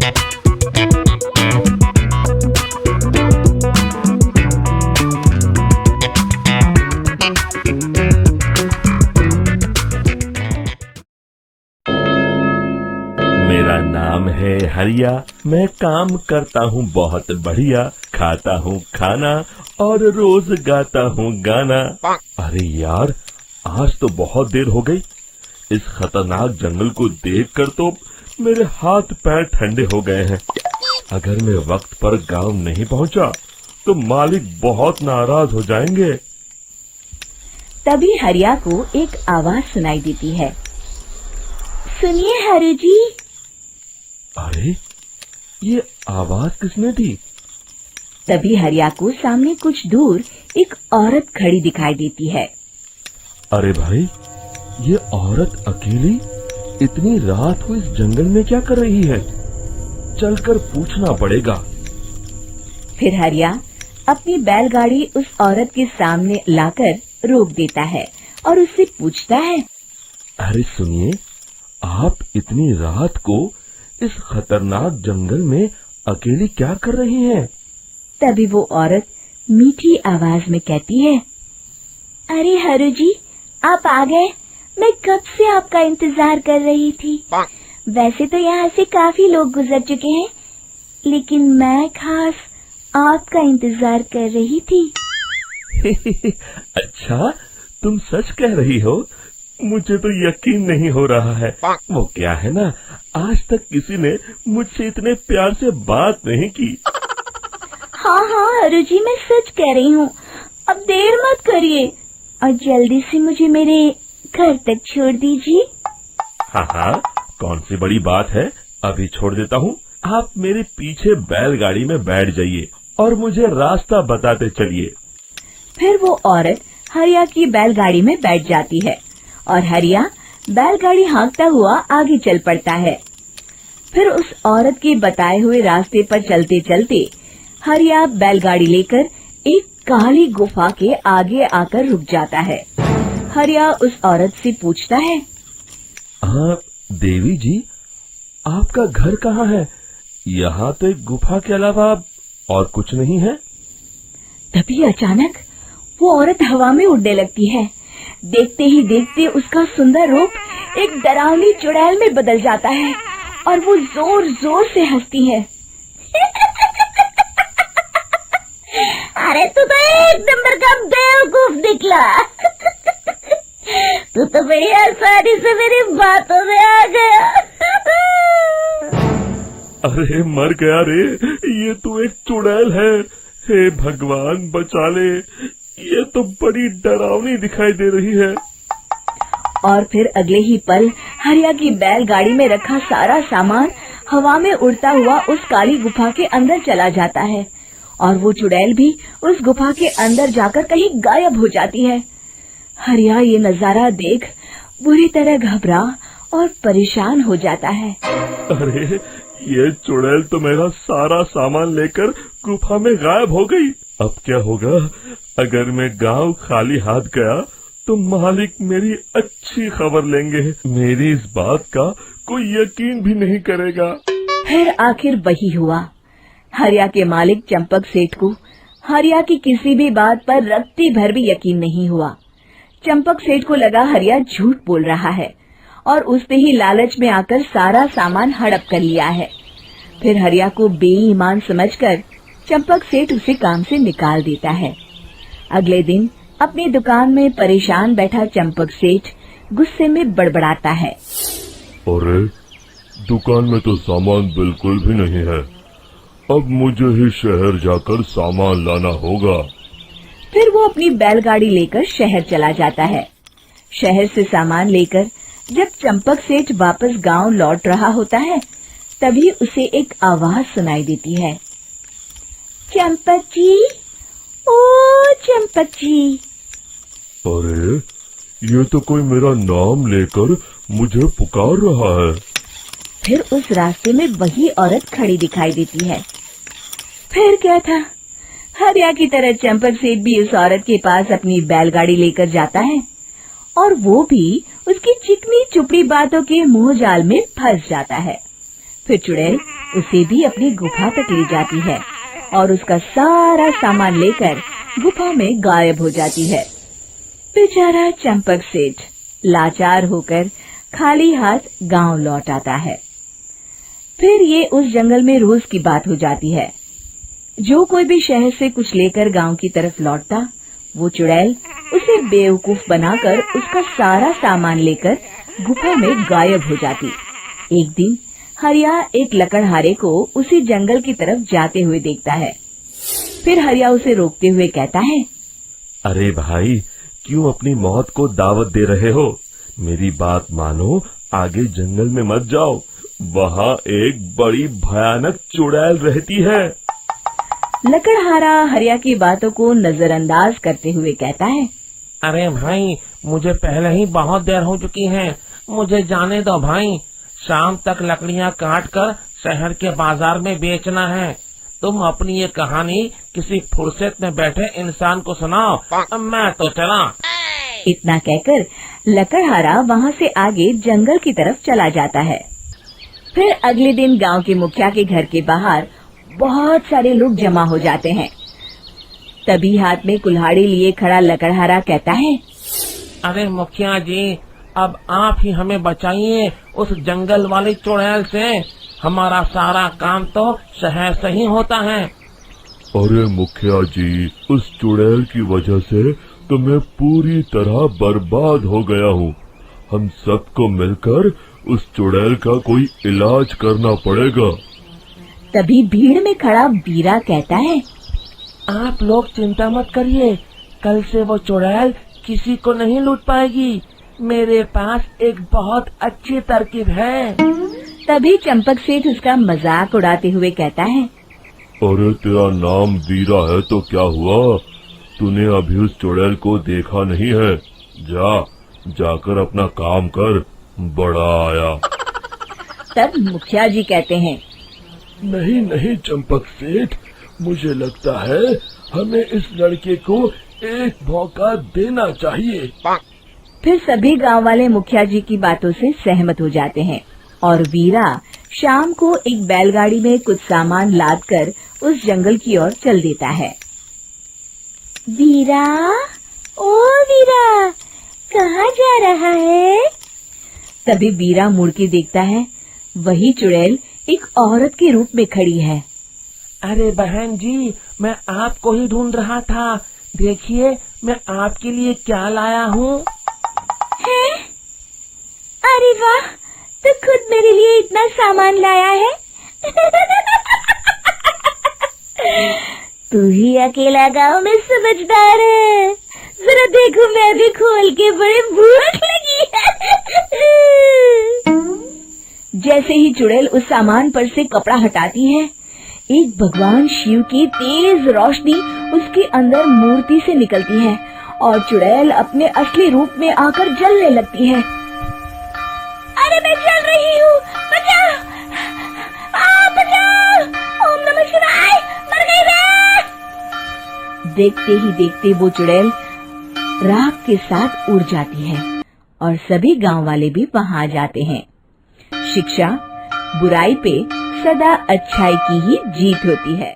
मेरा नाम है हरिया, मैं काम करता हूँ बहुत बढ़िया, खाता हूँ खाना और रोज गाता हूँ गाना। अरे यार, आज तो बहुत देर हो गई। इस खतरनाक जंगल को देखकर तो मेरे हाथ पैर ठंडे हो गए हैं। अगर मैं वक्त पर गांव नहीं पहुंचा तो मालिक बहुत नाराज हो जाएंगे। तभी हरिया को एक आवाज सुनाई देती है। सुनिए हरु जी। अरे, ये आवाज किसने दी? तभी हरिया को सामने कुछ दूर एक औरत खड़ी दिखाई देती है। अरे भाई, ये औरत अकेली इतनी रात को इस जंगल में क्या कर रही है? चलकर पूछना पड़ेगा। फिर हरिया अपनी बैलगाड़ी उस औरत के सामने लाकर रोक देता है और उससे पूछता है। अरे सुनिए, आप इतनी रात को इस खतरनाक जंगल में अकेली क्या कर रही हैं? तभी वो औरत मीठी आवाज में कहती है। अरे हरु जी, आप आ गए। मैं कब से आपका इंतजार कर रही थी। वैसे तो यहाँ से काफी लोग गुजर चुके हैं, लेकिन मैं खास आपका इंतजार कर रही थी। अच्छा, तुम सच कह रही हो? मुझे तो यकीन नहीं हो रहा है। वो क्या है ना, आज तक किसी ने मुझसे इतने प्यार से बात नहीं की। हाँ हरु जी, मैं सच कह रही हूँ। अब देर मत करिए और जल्दी से मुझे मेरे घर तक छोड़ दीजिए। हाँ, कौन सी बड़ी बात है, अभी छोड़ देता हूँ। आप मेरे पीछे बैलगाड़ी में बैठ जाइए और मुझे रास्ता बताते चलिए। फिर वो औरत हरिया की बैलगाड़ी में बैठ जाती है और हरिया बैलगाड़ी हाँकता हुआ आगे चल पड़ता है। फिर उस औरत के बताए हुए रास्ते पर चलते चलते हरिया बैलगाड़ी लेकर एक काली गुफा के आगे आकर रुक जाता है। हरिया उस औरत से पूछता है। हाँ देवी जी, आपका घर कहाँ है? यहाँ तो एक गुफा के अलावा और कुछ नहीं है। तभी अचानक वो औरत हवा में उड़ने लगती है। देखते ही देखते उसका सुंदर रूप एक डरावनी चुड़ैल में बदल जाता है और वो जोर जोर से हंसती है। अरे तू तो एक नंबर का बेवकूफ निकला। तू तो बड़ी आसानी से मेरी बातों में आ गया। अरे मर गया रे, ये तो एक चुड़ैल है। हे भगवान बचा ले, ये तो बड़ी डरावनी दिखाई दे रही है। और फिर अगले ही पल हरिया की बैलगाड़ी में रखा सारा सामान हवा में उड़ता हुआ उस काली गुफा के अंदर चला जाता है और वो चुड़ैल भी उस गुफा के अंदर जाकर कहीं गायब हो जाती है। हरिया ये नजारा देख बुरी तरह घबरा और परेशान हो जाता है। अरे, ये चुड़ैल तो मेरा सारा सामान लेकर गुफा में गायब हो गई। अब क्या होगा? अगर मैं गांव खाली हाथ गया तो मालिक मेरी अच्छी खबर लेंगे। मेरी इस बात का कोई यकीन भी नहीं करेगा। फिर आखिर वही हुआ। हरिया के मालिक चंपक सेठ को हरिया की किसी भी बात पर रत्ती भर भी यकीन नहीं हुआ। चंपक सेठ को लगा हरिया झूठ बोल रहा है और उसने ही लालच में आकर सारा सामान हड़प कर लिया है। फिर हरिया को बेईमान समझकर चंपक सेठ उसे काम से निकाल देता है। अगले दिन अपनी दुकान में परेशान बैठा चंपक सेठ गुस्से में बड़बड़ाता है। अरे, दुकान में तो सामान बिल्कुल भी नहीं है। अब मुझे ही शहर जाकर सामान लाना होगा। फिर वो अपनी बैलगाड़ी लेकर शहर चला जाता है। शहर से सामान लेकर जब चंपक सेठ वापस गांव लौट रहा होता है, तभी उसे एक आवाज सुनाई देती है। चंपक जी, ओ चंपक जी। अरे, ये तो कोई मेरा नाम लेकर मुझे पुकार रहा है। फिर उस रास्ते में वही औरत खड़ी दिखाई देती है। फिर क्या था, हरिया की तरह चंपक सेठ भी उस औरत के पास अपनी बैलगाड़ी लेकर जाता है और वो भी उसकी चिकनी चुपड़ी बातों के मोह जाल में फंस जाता है। फिर चुड़ैल उसे भी अपनी गुफा तक ले जाती है और उसका सारा सामान लेकर गुफा में गायब हो जाती है। बेचारा चंपक सेठ लाचार होकर खाली हाथ गांव लौट आता है। फिर ये उस जंगल में रोज की बात हो जाती है। जो कोई भी शहर से कुछ लेकर गांव की तरफ लौटता, वो चुड़ैल उसे बेवकूफ बनाकर उसका सारा सामान लेकर गुफा में गायब हो जाती। एक दिन हरिया एक लकड़हारे को उसी जंगल की तरफ जाते हुए देखता है। फिर हरिया उसे रोकते हुए कहता है, अरे भाई, क्यों अपनी मौत को दावत दे रहे हो? मेरी बात मानो, आगे जंगल में मत जाओ, वहाँ एक बड़ी भयानक चुड़ैल रहती है। लकड़हारा हरिया की बातों को नजरअंदाज करते हुए कहता है, अरे भाई, मुझे पहले ही बहुत देर हो चुकी है, मुझे जाने दो भाई। शाम तक लकड़ियाँ काट कर शहर के बाजार में बेचना है। तुम अपनी ये कहानी किसी फुर्सत में बैठे इंसान को सुनाओ, मैं तो चला। इतना कहकर लकड़हारा वहाँ से आगे जंगल की तरफ चला जाता है। फिर अगले दिन गांव के मुखिया के घर के बाहर बहुत सारे लोग जमा हो जाते हैं। तभी हाथ में कुल्हाड़ी लिए खड़ा लकड़हारा कहता है, अरे मुखिया जी, अब आप ही हमें बचाइए उस जंगल वाली चुड़ैल से। हमारा सारा काम तो शहर से ही होता है। अरे मुखिया जी, उस चुड़ैल की वजह से तो मैं पूरी तरह बर्बाद हो गया हूँ। हम सबको मिलकर उस चुड़ैल का कोई इलाज करना पड़ेगा। तभी भीड़ में खड़ा बीरा कहता है, आप लोग चिंता मत करिए, कल से वो चुड़ैल किसी को नहीं लूट पाएगी। मेरे पास एक बहुत अच्छी तरकीब है। तभी चंपक सेठ उसका मजाक उड़ाते हुए कहता है, अरे तेरा नाम वीरा है तो क्या हुआ? तूने अभी उस चुड़ैल को देखा नहीं है? जाकर अपना काम कर, बड़ा आया। तब मुखिया जी कहते हैं, नहीं नहीं चंपक सेठ, मुझे लगता है हमें इस लड़के को एक मौका देना चाहिए। फिर सभी गांव वाले मुखिया जी की बातों से सहमत हो जाते हैं और वीरा शाम को एक बैलगाड़ी में कुछ सामान लादकर उस जंगल की ओर चल देता है। वीरा, ओ वीरा, कहाँ जा रहा है? तभी वीरा मुड़ के देखता है, वही चुड़ैल एक औरत के रूप में खड़ी है। अरे बहन जी, मैं आपको ही ढूंढ रहा था। देखिए, मैं आपके लिए क्या लाया हूँ। अरे वाह, तो खुद मेरे लिए इतना सामान लाया है। तू ही अकेला गांव में समझदार है। जरा देखो, मैं भी खोल के, बड़े भूख लगी है। जैसे ही चुड़ैल उस सामान पर से कपड़ा हटाती है, एक भगवान शिव की तेज रोशनी उसके अंदर मूर्ति से निकलती है और चुड़ैल अपने असली रूप में आकर जलने लगती है। अरे मैं जल रही हूँ, बचाओ! बचाओ! ओम नमः शिवाय! मर गई मैं! देखते ही देखते वो चुड़ैल राख के साथ उड़ जाती है और सभी गांव वाले भी वहां आ जाते हैं। शिक्षा बुराई पे सदा अच्छाई की ही जीत होती है।